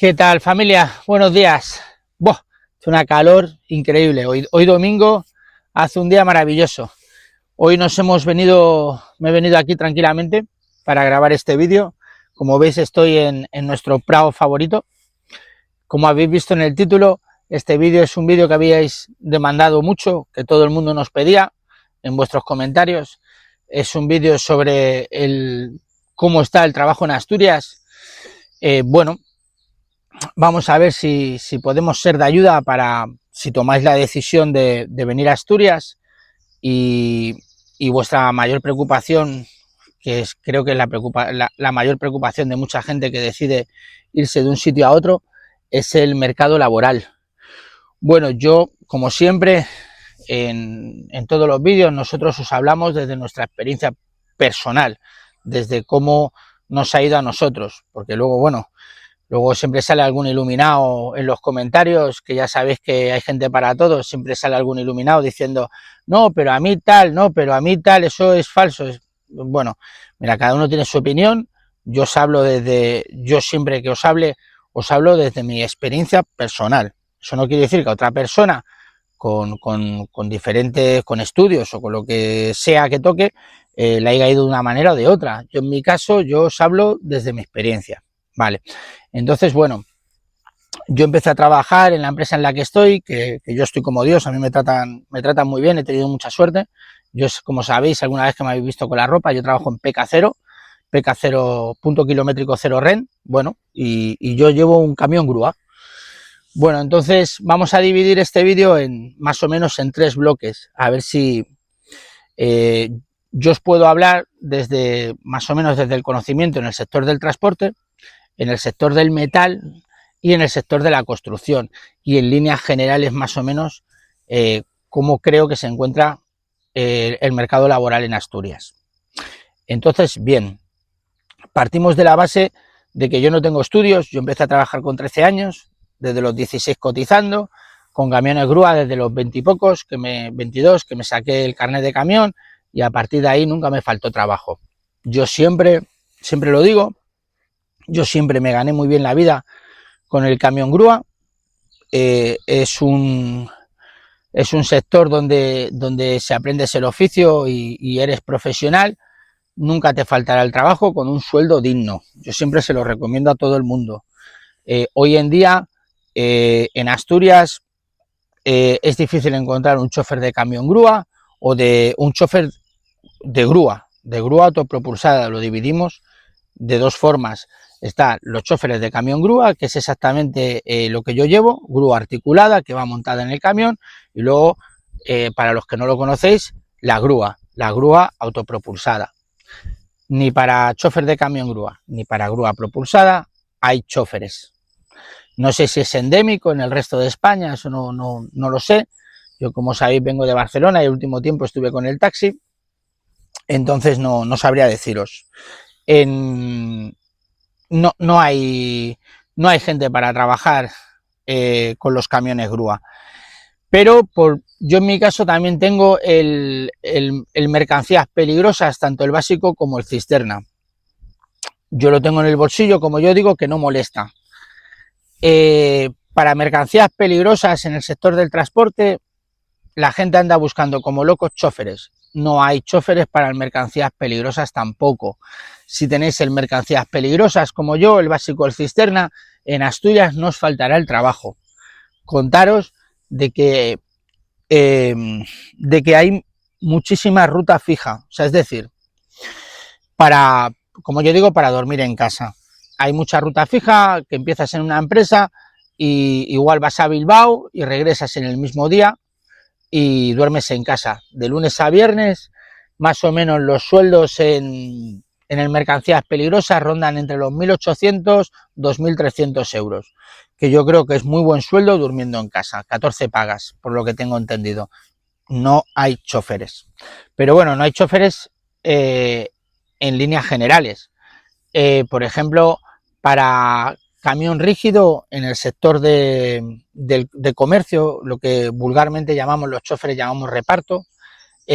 ¿Qué tal, familia? Buenos días. Buah, es una calor increíble. Hoy domingo hace un día maravilloso. Hoy me he venido aquí tranquilamente para grabar este vídeo. Como veis, estoy en nuestro prado favorito. Como habéis visto en el título, este vídeo es un vídeo que habíais demandado mucho, que todo el mundo nos pedía en vuestros comentarios. Es un vídeo sobre cómo está el trabajo en Asturias. Bueno, vamos a ver si podemos ser de ayuda para si tomáis la decisión de venir a Asturias y, y vuestra mayor preocupación, creo que es la mayor preocupación de mucha gente que decide irse de un sitio a otro, es el mercado laboral. Bueno, yo, como siempre, en todos los vídeos, nosotros os hablamos desde nuestra experiencia personal, desde cómo nos ha ido a nosotros, porque luego siempre sale algún iluminado en los comentarios, que ya sabéis que hay gente para todo, siempre sale algún iluminado diciendo, no, pero a mí tal, no, pero a mí tal, eso es falso. Bueno, mira, cada uno tiene su opinión, yo siempre que os hablo desde mi experiencia personal. Eso no quiere decir que a otra persona con estudios o con lo que sea que toque, le haya ido de una manera o de otra. Yo en mi caso, yo os hablo desde mi experiencia. Vale, entonces, bueno, yo empecé a trabajar en la empresa en la que estoy, que yo estoy como Dios, a mí me tratan muy bien, he tenido mucha suerte. Yo, como sabéis, alguna vez que me habéis visto con la ropa, yo trabajo en PK0, punto kilométrico cero REN, bueno, y yo llevo un camión grúa. Bueno, entonces vamos a dividir este vídeo más o menos en 3 bloques, a ver si yo os puedo hablar más o menos desde el conocimiento en el sector del transporte, en el sector del metal y en el sector de la construcción, y en líneas generales más o menos cómo creo que se encuentra el mercado laboral en Asturias. Entonces, bien, partimos de la base de que yo no tengo estudios. Yo empecé a trabajar con 13 años, desde los 16 cotizando, con camiones grúa desde los 20 y pocos, 22, que me saqué el carnet de camión, y a partir de ahí nunca me faltó trabajo. Yo siempre lo digo, yo siempre me gané muy bien la vida con el camión grúa. Es un sector donde se aprende el oficio y eres profesional. Nunca te faltará el trabajo con un sueldo digno. Yo siempre se lo recomiendo a todo el mundo. Hoy en día, en Asturias, es difícil encontrar un chofer de camión grúa o de un chofer de grúa autopropulsada. Lo dividimos de 2 formas. Están los choferes de camión grúa, que es exactamente lo que yo llevo, grúa articulada que va montada en el camión, y luego, para los que no lo conocéis, la grúa autopropulsada. Ni para chofer de camión grúa ni para grúa propulsada hay choferes. No sé si es endémico en el resto de España, eso no lo sé. Yo, como sabéis, vengo de Barcelona y el último tiempo estuve con el taxi, entonces no sabría deciros. No hay gente para trabajar con los camiones grúa, pero yo en mi caso también tengo el mercancías peligrosas, tanto el básico como el cisterna. Yo lo tengo en el bolsillo, como yo digo, que no molesta. Para mercancías peligrosas en el sector del transporte, la gente anda buscando como locos choferes. No hay choferes para mercancías peligrosas tampoco. Si tenéis el mercancías peligrosas como yo, el básico, el cisterna, en Asturias no os faltará el trabajo. Contaros de que hay muchísima ruta fija, o sea, es decir, como yo digo, para dormir en casa. Hay mucha ruta fija, que empiezas en una empresa y igual vas a Bilbao y regresas en el mismo día y duermes en casa. De lunes a viernes, más o menos los sueldos en el mercancías peligrosas rondan entre los 1.800 y 2.300 euros, que yo creo que es muy buen sueldo durmiendo en casa, 14 pagas, por lo que tengo entendido. No hay choferes. Pero bueno, no hay choferes en líneas generales. Por ejemplo, para camión rígido en el sector de comercio, lo que vulgarmente llamamos los choferes, llamamos reparto,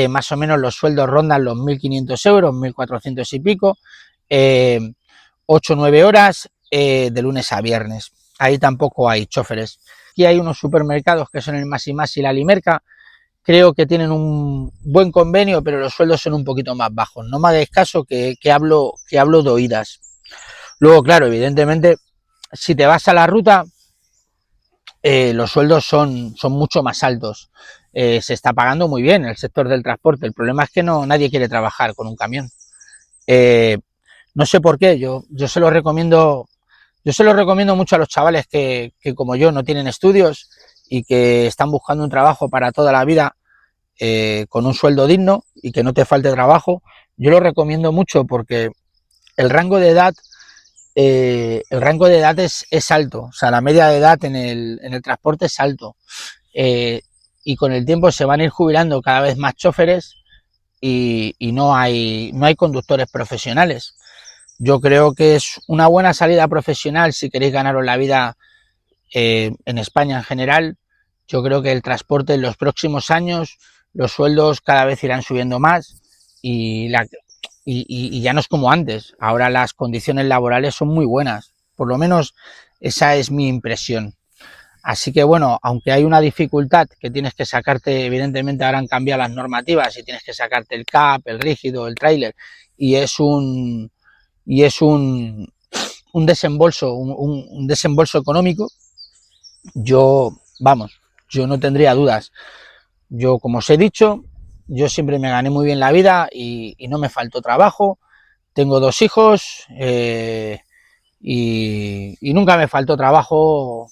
más o menos los sueldos rondan los 1.500 euros, 1.400 y pico, 8 o 9 horas, de lunes a viernes. Ahí tampoco hay choferes. Aquí hay unos supermercados que son el Más y Más y la Limerca. Creo que tienen un buen convenio, pero los sueldos son un poquito más bajos. No me hagáis caso que hablo de oídas. Luego, claro, evidentemente, si te vas a la ruta, los sueldos son mucho más altos. Se está pagando muy bien el sector del transporte. El problema es que nadie quiere trabajar con un camión. No sé por qué, yo se lo recomiendo mucho a los chavales que como yo no tienen estudios y que están buscando un trabajo para toda la vida, con un sueldo digno y que no te falte trabajo. Yo lo recomiendo mucho porque el rango de edad es alto, o sea, la media de edad en el transporte es alto, y con el tiempo se van a ir jubilando cada vez más choferes y no hay conductores profesionales. Yo creo que es una buena salida profesional si queréis ganaros la vida, en España en general. Yo creo que el transporte en los próximos años, los sueldos cada vez irán subiendo más y ya no es como antes. Ahora las condiciones laborales son muy buenas, por lo menos esa es mi impresión. Así que bueno, aunque hay una dificultad que tienes que sacarte, evidentemente ahora han cambiado las normativas y tienes que sacarte el CAP, el rígido, el tráiler, y es un desembolso, un desembolso económico. Yo no tendría dudas. Yo, como os he dicho, yo siempre me gané muy bien la vida y no me faltó trabajo. Tengo 2 hijos, y nunca me faltó trabajo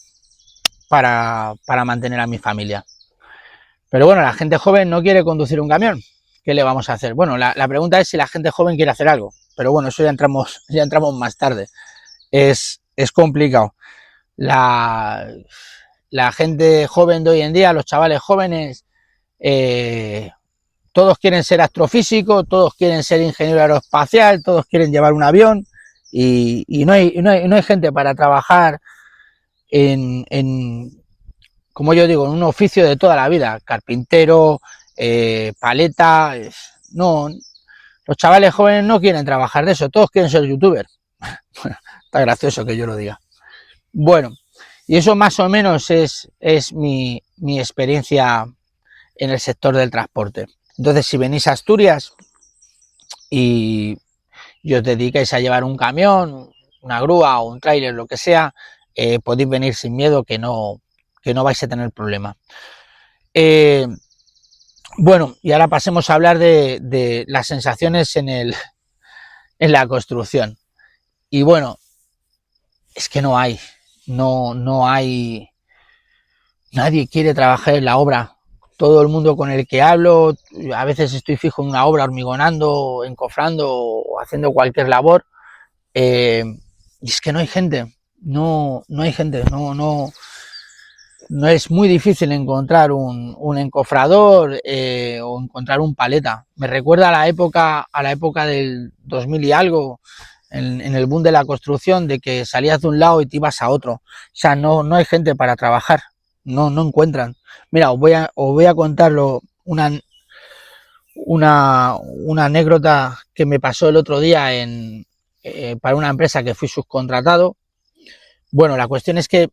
para mantener a mi familia. Pero bueno, la gente joven no quiere conducir un camión. ¿Qué le vamos a hacer? Bueno, la pregunta es si la gente joven quiere hacer algo. Pero bueno, eso ya entramos más tarde. Es complicado. La gente joven de hoy en día, los chavales jóvenes, todos quieren ser astrofísicos, todos quieren ser ingeniero aeroespacial, todos quieren llevar un avión y no hay gente para trabajar como yo digo, en un oficio de toda la vida, carpintero, paleta. No, los chavales jóvenes no quieren trabajar de eso, todos quieren ser youtubers. Está gracioso que yo lo diga. Bueno, y eso más o menos es mi experiencia en el sector del transporte. Entonces, si venís a Asturias y os dedicáis a llevar un camión, una grúa o un tráiler, lo que sea, podéis venir sin miedo, que no vais a tener problema. Bueno, y ahora pasemos a hablar de las sensaciones en la construcción. Y bueno, es que no hay, nadie quiere trabajar en la obra. Todo el mundo con el que hablo, a veces estoy fijo en una obra, hormigonando, encofrando o haciendo cualquier labor, y es que no hay gente, no hay gente, no es muy difícil encontrar un encofrador, o encontrar un paleta. Me recuerda a la época del 2000 y algo, en el boom de la construcción, de que salías de un lado y te ibas a otro. O sea, no hay gente para trabajar, no encuentran. Mira, os voy a contar una anécdota que me pasó el otro día para una empresa que fui subcontratado. Bueno, la cuestión es que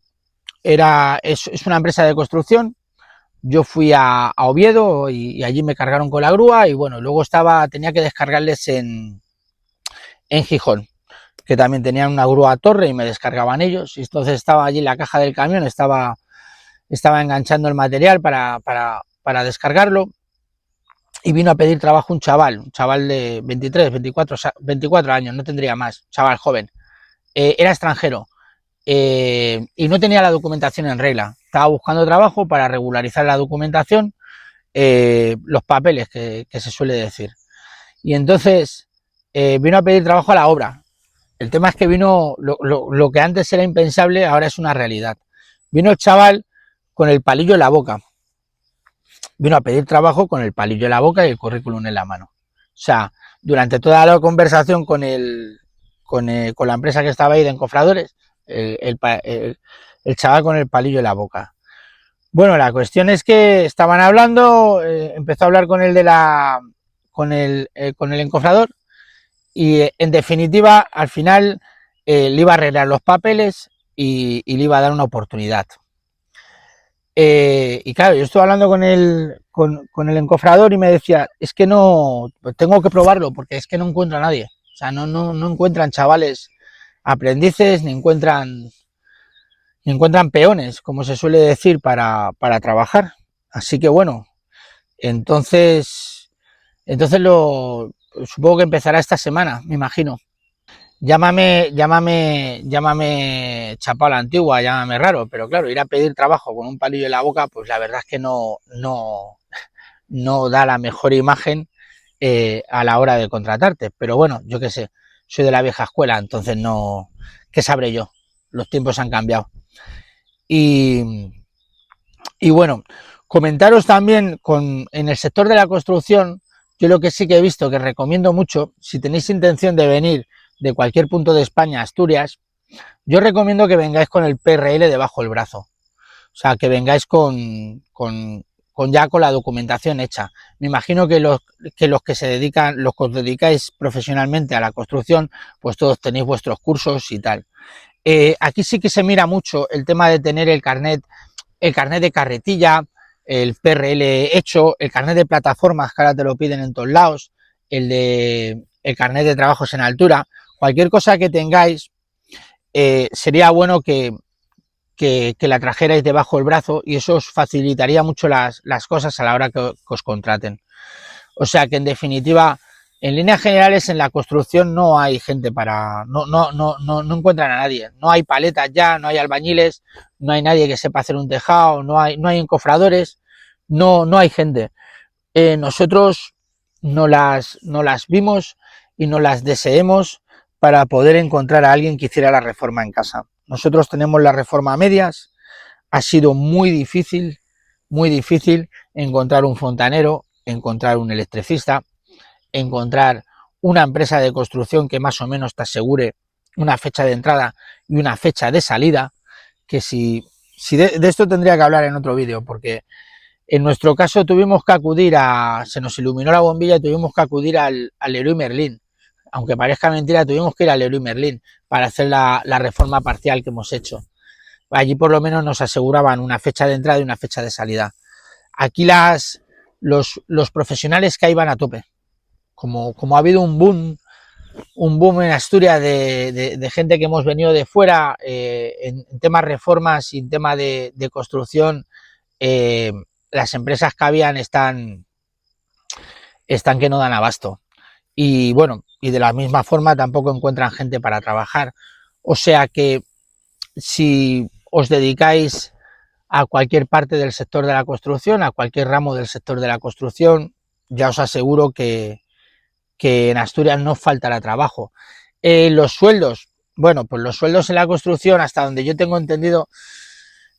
es una empresa de construcción. Yo fui a Oviedo y allí me cargaron con la grúa y bueno, luego tenía que descargarles en Gijón, que también tenían una grúa a torre y me descargaban ellos. Y entonces estaba allí en la caja del camión, estaba enganchando el material para descargarlo, y vino a pedir trabajo un chaval de 23, 24 años, no tendría más, chaval joven. Era extranjero, y no tenía la documentación en regla. Estaba buscando trabajo para regularizar la documentación, los papeles que se suele decir. Y entonces vino a pedir trabajo a la obra. El tema es que vino, lo que antes era impensable, ahora es una realidad. Vino el chaval con el palillo en la boca. Vino a pedir trabajo con el palillo en la boca y el currículum en la mano. O sea, durante toda la conversación con la empresa que estaba ahí de encofradores, el chaval con el palillo en la boca. Bueno, la cuestión es que estaban hablando, empezó a hablar con el con el encofrador, y en definitiva, al final, le iba a arreglar los papeles y le iba a dar una oportunidad. Y claro, yo estuve hablando con el encofrador y me decía, es que no, pues tengo que probarlo porque es que no encuentro a nadie. O sea, no encuentran chavales aprendices, ni encuentran peones, como se suele decir, para trabajar. Así que bueno, entonces supongo que empezará esta semana, me imagino. Llámame chapao a la antigua, llámame raro, pero claro, ir a pedir trabajo con un palillo en la boca, pues la verdad es que no da la mejor imagen a la hora de contratarte. Pero bueno, yo qué sé, soy de la vieja escuela, entonces no, ¿qué sabré yo? Los tiempos han cambiado. Y, y bueno, comentaros también en el sector de la construcción, yo lo que sí que he visto, que recomiendo mucho, si tenéis intención de venir de cualquier punto de España a Asturias, yo recomiendo que vengáis con el PRL debajo del brazo. O sea, que vengáis ya con la documentación hecha. Me imagino que los que se dedican, los que os dedicáis profesionalmente a la construcción, pues todos tenéis vuestros cursos y tal. Aquí sí que se mira mucho el tema de tener el carnet de carretilla, el PRL hecho, el carnet de plataformas, que ahora te lo piden en todos lados, el carnet de trabajos en altura, cualquier cosa que tengáis, sería bueno que la trajerais debajo del brazo y eso os facilitaría mucho las cosas a la hora que os contraten. O sea que en definitiva, en líneas generales en la construcción no hay gente no encuentran a nadie, no hay paletas ya, no hay albañiles, no hay nadie que sepa hacer un tejado, no hay encofradores, no hay gente. Nosotros no las vimos y no las deseemos para poder encontrar a alguien que hiciera la reforma en casa. Nosotros tenemos la reforma a medias, ha sido muy difícil encontrar un fontanero, encontrar un electricista, encontrar una empresa de construcción que más o menos te asegure una fecha de entrada y una fecha de salida, que si de esto tendría que hablar en otro vídeo, porque en nuestro caso tuvimos que acudir se nos iluminó la bombilla y tuvimos que acudir al Leroy Merlin. Aunque parezca mentira, tuvimos que ir al Leroy Merlin para hacer la reforma parcial que hemos hecho. Allí por lo menos nos aseguraban una fecha de entrada y una fecha de salida. Aquí los profesionales que van a tope. Como ha habido un boom en Asturias de gente que hemos venido de fuera en temas reformas y en tema de construcción, las empresas que habían están que no dan abasto. Y bueno, y de la misma forma tampoco encuentran gente para trabajar. O sea que si os dedicáis a cualquier parte del sector de la construcción, a cualquier ramo del sector de la construcción, ya os aseguro que en Asturias no faltará trabajo. Los sueldos, bueno, pues los sueldos en la construcción, hasta donde yo tengo entendido,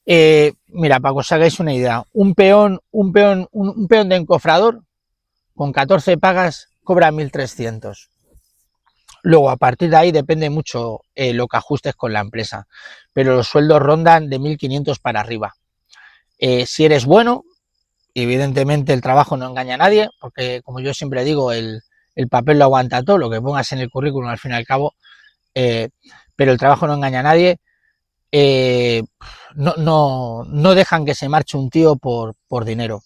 mira, para que os hagáis una idea, un peón de encofrador con 14 pagas cobra 1.300. Luego, a partir de ahí depende mucho lo que ajustes con la empresa, pero los sueldos rondan de 1.500 para arriba. Si eres bueno, evidentemente el trabajo no engaña a nadie, porque como yo siempre digo, el papel lo aguanta todo, lo que pongas en el currículum al fin y al cabo, pero el trabajo no engaña a nadie. No dejan que se marche un tío por dinero,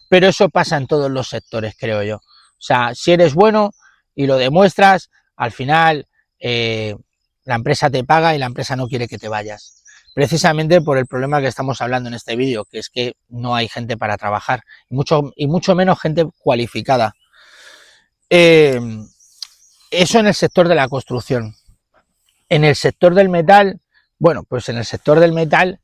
pero eso pasa en todos los sectores, creo yo. O sea, si eres bueno y lo demuestras, al final la empresa te paga y la empresa no quiere que te vayas. Precisamente por el problema que estamos hablando en este vídeo, que es que no hay gente para trabajar, y mucho menos gente cualificada. Eso en el sector de la construcción. En el sector del metal, bueno, pues en el sector del metal,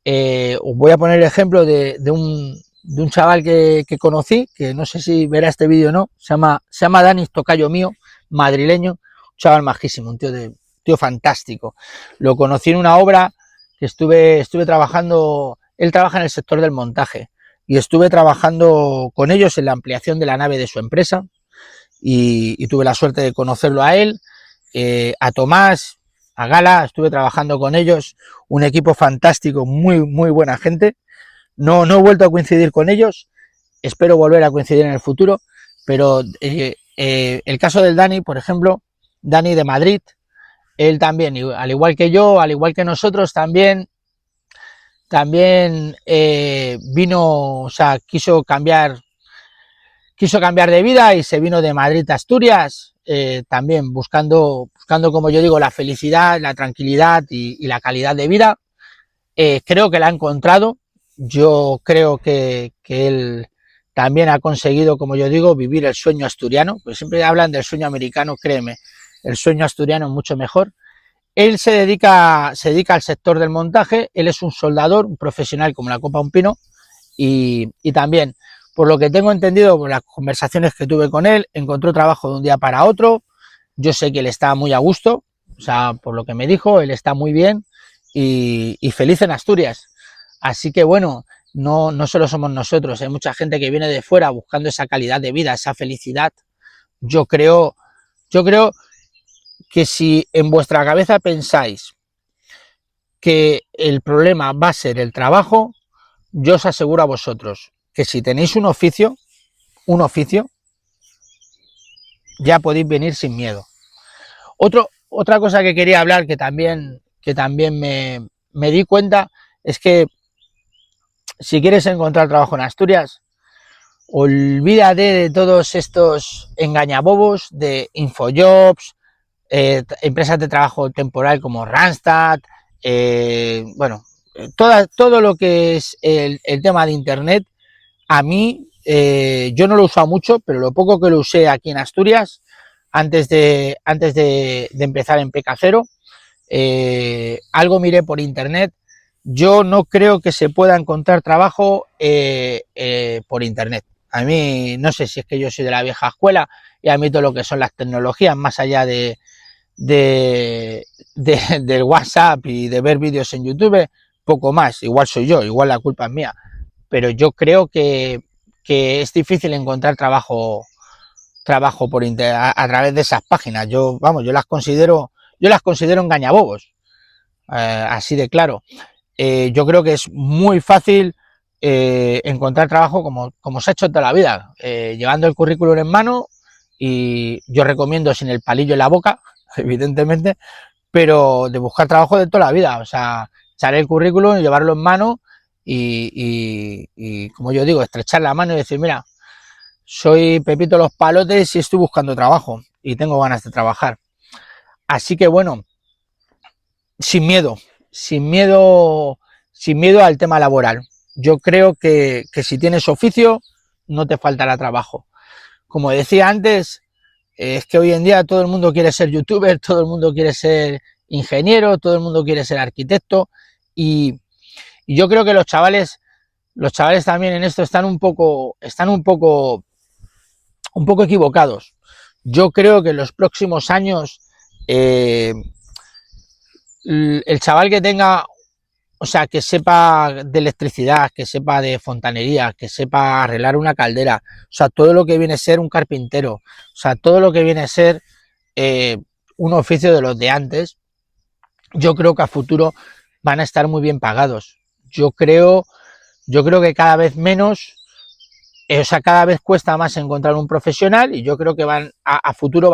os voy a poner el ejemplo de un chaval que conocí, que no sé si verá este vídeo o no, se llama Dani, tocayo mío, madrileño, un chaval majísimo, un tío fantástico. Lo conocí en una obra que estuve trabajando, él trabaja en el sector del montaje, y estuve trabajando con ellos en la ampliación de la nave de su empresa, y tuve la suerte de conocerlo a él, a Tomás, a Gala, estuve trabajando con ellos, un equipo fantástico, muy buena gente. No he vuelto a coincidir con ellos, espero volver a coincidir en el futuro, pero el caso del Dani, por ejemplo, Dani de Madrid, él también, al igual que yo, al igual que nosotros, también vino, o sea, quiso cambiar de vida y se vino de Madrid a Asturias, también buscando, como yo digo, la felicidad, la tranquilidad y la calidad de vida. Creo que la ha encontrado. Yo creo que él también ha conseguido, como yo digo, vivir el sueño asturiano, pues siempre hablan del sueño americano, créeme, el sueño asturiano es mucho mejor. Él se dedica al sector del montaje, él es un soldador, un profesional como la copa un pino, y también, por lo que tengo entendido, por las conversaciones que tuve con él, encontró trabajo de un día para otro. Yo sé que él está muy a gusto, o sea, por lo que me dijo, él está muy bien y feliz en Asturias. Así que bueno, no solo somos nosotros, hay mucha gente que viene de fuera buscando esa calidad de vida, esa felicidad. Yo creo, yo creo que si en vuestra cabeza pensáis que el problema va a ser el trabajo, yo os aseguro a vosotros que si tenéis un oficio, ya podéis venir sin miedo. Otra cosa que quería hablar que también me di cuenta es que si quieres encontrar trabajo en Asturias, olvídate de todos estos engañabobos de Infojobs, empresas de trabajo temporal como Randstad, bueno, todo lo que es el tema de Internet. A mí, yo no lo he usado mucho, pero lo poco que lo usé aquí en Asturias, antes de empezar en PK0, algo miré por internet. Yo no creo que se pueda encontrar trabajo por internet. A mí, no sé si es que yo soy de la vieja escuela y a mí todo lo que son las tecnologías, más allá del WhatsApp y de ver vídeos en YouTube, poco más. Igual soy yo, igual la culpa es mía. Pero yo creo que es difícil encontrar trabajo a través de esas páginas. Yo las considero engañabobos, así de claro. Yo creo que es muy fácil encontrar trabajo como se ha hecho toda la vida, llevando el currículum en mano, y yo recomiendo sin el palillo en la boca, evidentemente, pero de buscar trabajo de toda la vida, o sea, echar el currículum, llevarlo en mano y como yo digo, estrechar la mano y decir, mira, soy Pepito Los Palotes y estoy buscando trabajo y tengo ganas de trabajar. Así que bueno, sin miedo, sin miedo, sin miedo al tema laboral. Yo creo que si tienes oficio, no te faltará trabajo. Como decía antes, es que hoy en día todo el mundo quiere ser youtuber, todo el mundo quiere ser ingeniero, todo el mundo quiere ser arquitecto, y yo creo que los chavales también en esto están un poco equivocados. Yo creo que en los próximos años el chaval que tenga, o sea, que sepa de electricidad, que sepa de fontanería, que sepa arreglar una caldera, o sea, todo lo que viene a ser un carpintero, o sea, todo lo que viene a ser un oficio de los de antes, yo creo que a futuro van a estar muy bien pagados. Yo creo que cada vez menos, o sea, cada vez cuesta más encontrar un profesional, y yo creo que a futuro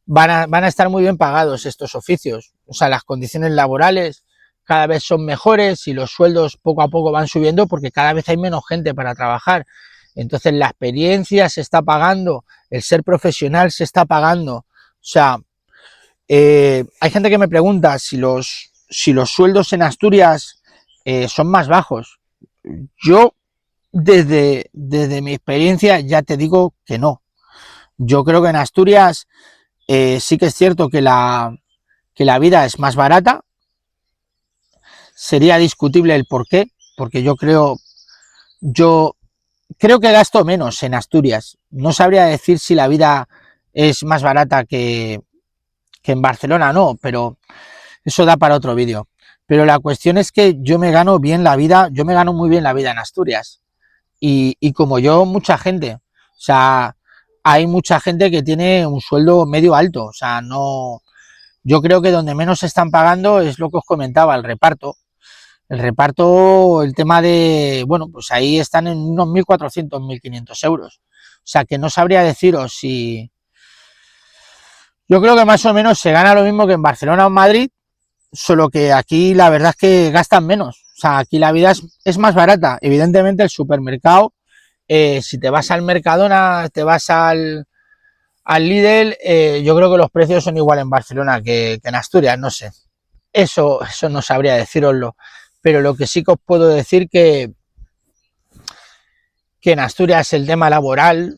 van a estar muy bien pagados estos oficios. O sea, las condiciones laborales cada vez son mejores y los sueldos poco a poco van subiendo porque cada vez hay menos gente para trabajar. Entonces la experiencia se está pagando, el ser profesional se está pagando. O sea, hay gente que me pregunta si los sueldos en Asturias son más bajos. Yo, desde mi experiencia, ya te digo que no. Yo creo que en Asturias sí que es cierto que la vida es más barata. Sería discutible el por qué, porque yo creo que gasto menos en Asturias. No sabría decir si la vida es más barata que en Barcelona, no, pero eso da para otro vídeo. Pero la cuestión es que yo me gano muy bien la vida en Asturias. Y como yo, mucha gente. O sea, hay mucha gente que tiene un sueldo medio alto. O sea, no. Yo creo que donde menos se están pagando es lo que os comentaba, el reparto. El reparto, el tema de, bueno, pues ahí están en unos 1.400, 1.500 euros. O sea, que no sabría deciros Yo creo que más o menos se gana lo mismo que en Barcelona o en Madrid, solo que aquí la verdad es que gastan menos. O sea, aquí la vida es más barata. Evidentemente el supermercado, si te vas al Mercadona, te vas al Lidl, yo creo que los precios son igual en Barcelona que en Asturias, no sé. Eso no sabría deciroslo. Pero lo que sí que os puedo decir que en Asturias el tema laboral,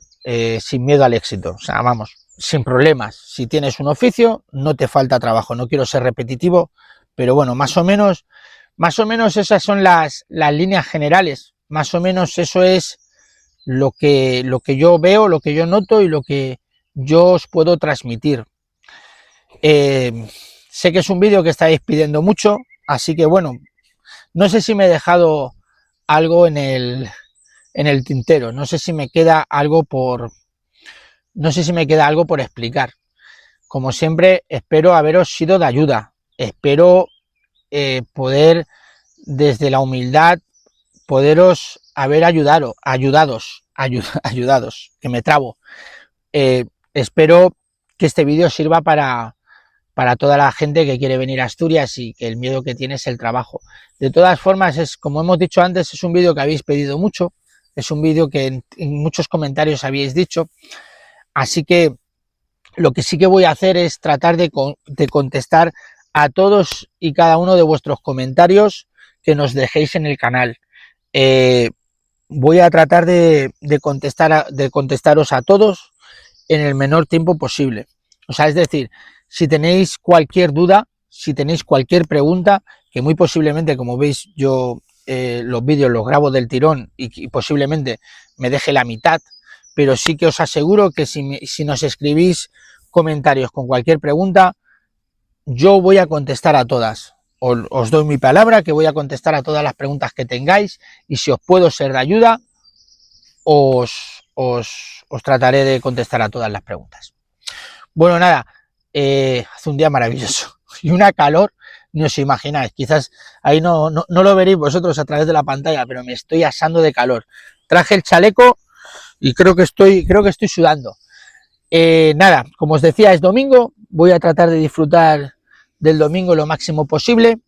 sin miedo al éxito. O sea, vamos, sin problemas. Si tienes un oficio, no te falta trabajo. No quiero ser repetitivo, pero bueno, más o menos esas son las líneas generales. Más o menos eso es lo que yo veo, lo que yo noto y lo que yo os puedo transmitir. Sé que es un vídeo que estáis pidiendo mucho, así que bueno, no sé si me he dejado algo en el tintero, no sé si me queda algo no sé si me queda algo por explicar. Como siempre, espero haberos sido de ayuda, espero poder desde la humildad poderos haber ayudados, que me trabo. Espero que este vídeo sirva para toda la gente que quiere venir a Asturias y que el miedo que tiene es el trabajo. De todas formas, es como hemos dicho antes, es un vídeo que habéis pedido mucho, es un vídeo que en muchos comentarios habéis dicho, así que lo que sí que voy a hacer es tratar de contestar a todos y cada uno de vuestros comentarios que nos dejéis en el canal. Voy a tratar de contestaros a todos en el menor tiempo posible. O sea, es decir, si tenéis cualquier duda, si tenéis cualquier pregunta, que muy posiblemente, como veis, yo los vídeos los grabo del tirón y posiblemente me deje la mitad, pero sí que os aseguro que si nos escribís comentarios con cualquier pregunta, yo voy a contestar a todas. Os doy mi palabra que voy a contestar a todas las preguntas que tengáis y si os puedo ser de ayuda, os trataré de contestar a todas las preguntas. Bueno, nada, hace un día maravilloso y una calor, no os imagináis, quizás ahí no lo veréis vosotros a través de la pantalla, pero me estoy asando de calor. Traje el chaleco y creo que estoy sudando. Nada, como os decía, es domingo, voy a tratar de disfrutar del domingo lo máximo posible.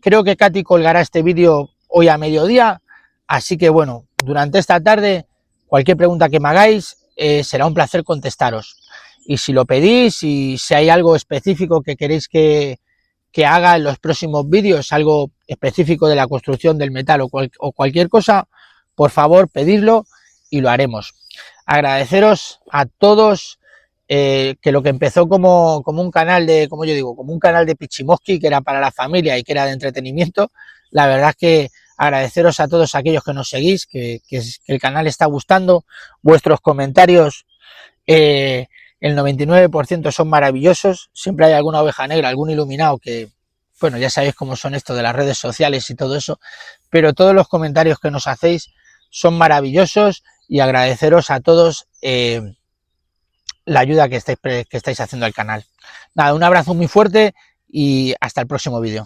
Creo que Katy colgará este vídeo hoy a mediodía, así que bueno, durante esta tarde, cualquier pregunta que me hagáis, será un placer contestaros. Y si lo pedís y si hay algo específico que queréis que haga en los próximos vídeos, algo específico de la construcción del metal o cualquier cosa, por favor pedidlo y lo haremos. Agradeceros a todos que lo que empezó como un canal de, como yo digo, como un canal de Pichimoski, que era para la familia y que era de entretenimiento, la verdad es que agradeceros a todos aquellos que nos seguís, que el canal está gustando, vuestros comentarios, el 99% son maravillosos, siempre hay alguna oveja negra, algún iluminado que, bueno, ya sabéis cómo son esto de las redes sociales y todo eso, pero todos los comentarios que nos hacéis son maravillosos y agradeceros a todos la ayuda que estáis haciendo al canal. Nada, un abrazo muy fuerte y hasta el próximo vídeo.